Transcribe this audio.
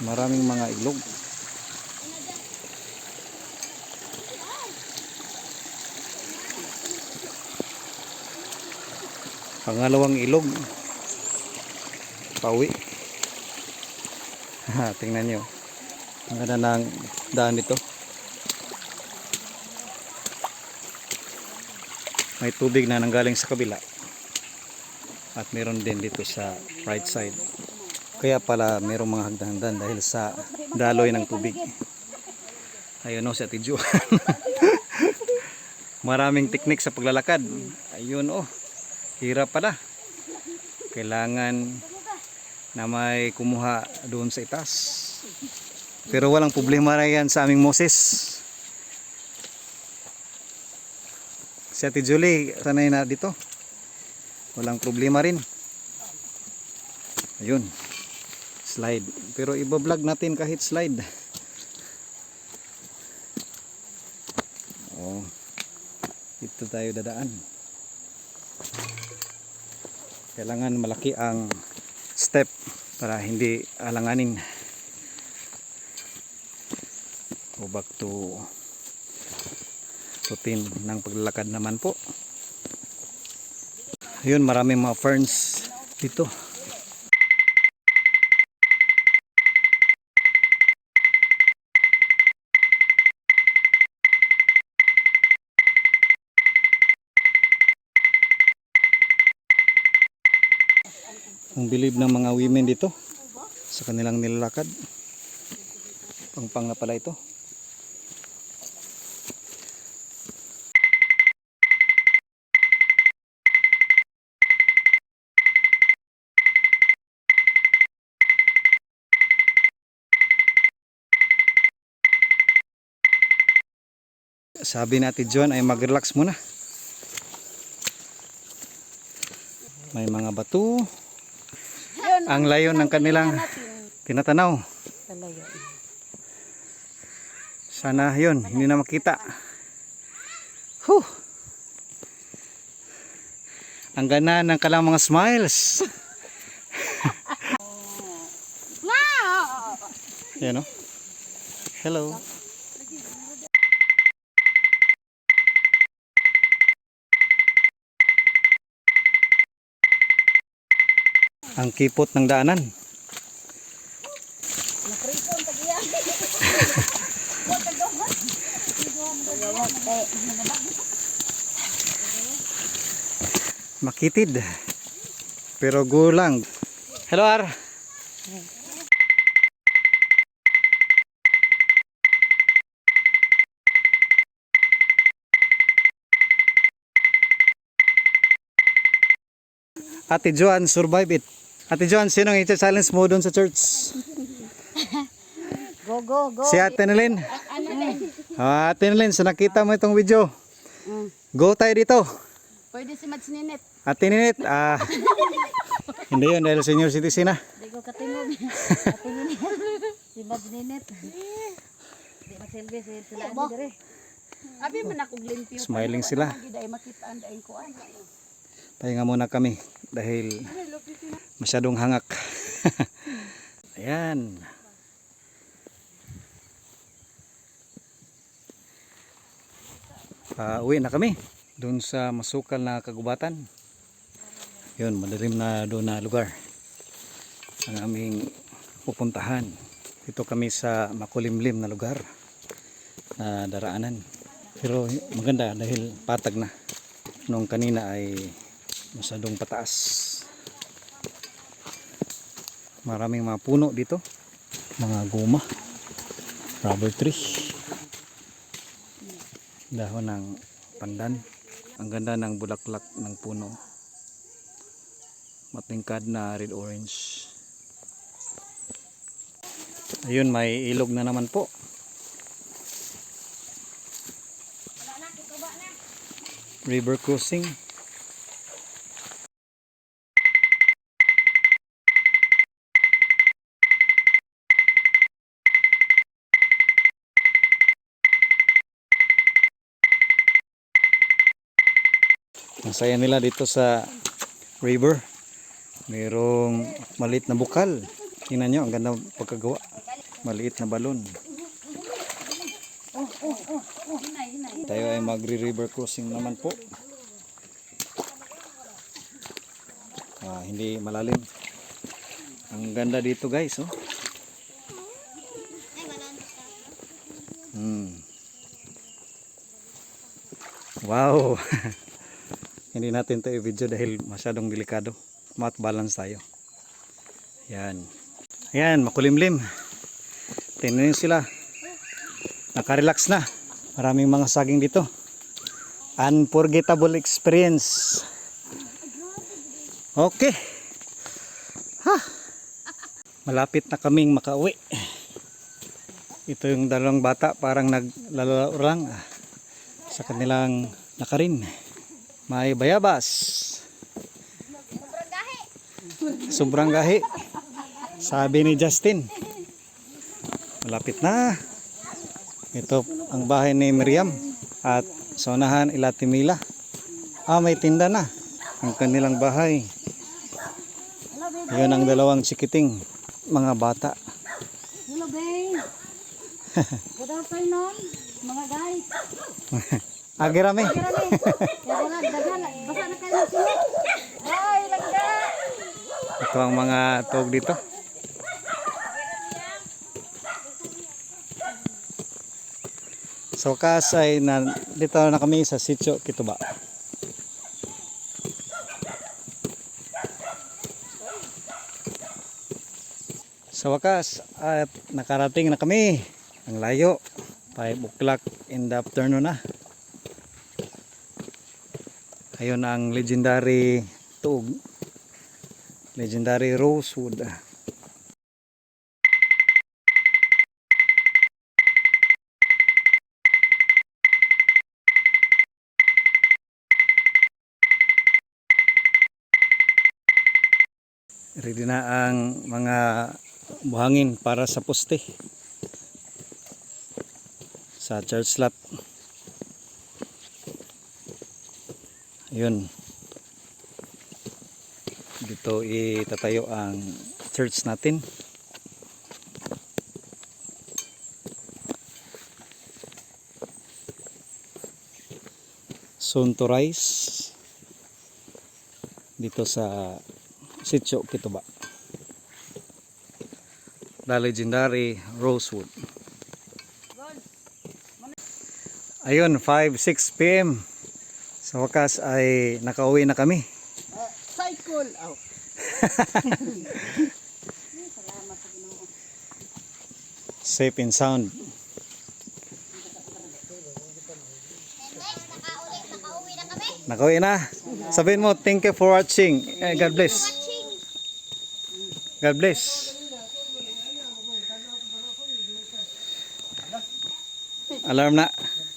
Maraming mga iglog. Pangalawang ilog. Pauwi. Tingnan nyo. Ang ganda ng daan dito. May tubig na nanggaling sa kabila. At meron din dito sa right side. Kaya pala merong mga hagdan-hagdan dahil sa daloy ng tubig. Ayun o, si Ate Jo. Maraming teknik sa paglalakad. Ayun o. Hirap pala. Kailangan na may kumuha doon sa itaas. Pero walang problema na yan sa aming Moses. Si Ate Julie, sanay na dito. Walang problema rin. Ayun. Slide. Pero iba-vlog natin kahit slide. Oh. Dito tayo dadaan. Kailangan malaki ang step para hindi alanganin. Go back to routine ng paglalakad naman po. Ayun, maraming mga ferns dito. Ang bilib ng mga women dito sa kanilang nilalakad. Pangpang na pala ito. Sabi natin John ay mag-relax muna. May mga bato. Ang layo ng kanilang tinatanaw. Sana yun, hindi na makita. Huh. Ang ganda ng kalang mga smiles. Yan o. Hello. Ang kipot ng daanan. Makitid. Pero gulang. Hello Ar. Ate Joan survive it. Ate Joan, sinong i-challenge mo doon sa church? Go. Si Ate Nilin. Ate Nilin, sa nakita mo itong video. Go tayo dito. Pwede si Mads Ninit. Ate Ninit, hindi yun dahil senior citizen na. Hindi ko katingog. Ate Ninit. Si Mads Ninit. Hindi magsilbi sila ani dire. Abi man ako limpyo. Smiling sila. Hindi ay makita ang daing ko ay. Pahinga muna kami dahil masyadong hangak. Ayan. Uwi na kami doon sa masukal na kagubatan. Yun, madilim na doon na lugar ang aming pupuntahan. Dito kami sa makulimlim na lugar na daraanan. Pero maganda dahil patag na. Nung kanina ay masyadong pataas. Maraming mga puno dito. Mga goma. Rubber tree. Dahon ng pandan. Ang ganda ng bulaklak ng puno. Matingkad na red orange. Ayun, may ilog na naman po. River crossing. Ang saya nila dito sa river. Mayroong maliit na bukal. Tingnan nyo, ang ganda pagkagawa. Maliit na balon. Hinay. Tayo ay magre-river crossing naman po. Hindi malalim. Ang ganda dito guys, oh. Wow. Hindi natin ito i-video dahil masyadong delikado. Mat balance tayo. Yan. Yan, makulimlim. Tingnan nyo sila. Naka-relax na. Maraming mga saging dito. Unforgettable experience. Okay. Ha. Malapit na kaming makauwi. Ito yung dalawang bata parang naglalaro lang sa kanilang nakarin. May bayabas. Sobrang gahi. Sabi ni Justin. Malapit na. Ito ang bahay ni Miriam at sa unahan ila Timila. May tinda na ang kanilang bahay. Yun ang dalawang chikiting mga bata. Hello, babe. Good afternoon, mga guys. Agirame. Karami. Kaya wala, daghan. Basa na kayo sila. Ay, langga. Ito ang mga tuog dito. So kasay na dito na kami sa Sitio Kituba. Sa wakas at nakarating na kami. Ang layo. 5 o'clock in the afternoon na. Ayun ang legendary tuog. Legendary Rosewood. Ready na ang mga buhangin para sa poste sa church lot. Ayun. Dito itatayo ang church natin. Soon to rise dito sa Sitio Kituba. The legendary Rosewood. Ayun, 5-6 PM. Sa wakas ay nakauwi na kami. Cycle. Oh. Safe and sound. Nakauwi na. Sabihin mo, thank you for watching. God bless. God bless. Alarm na.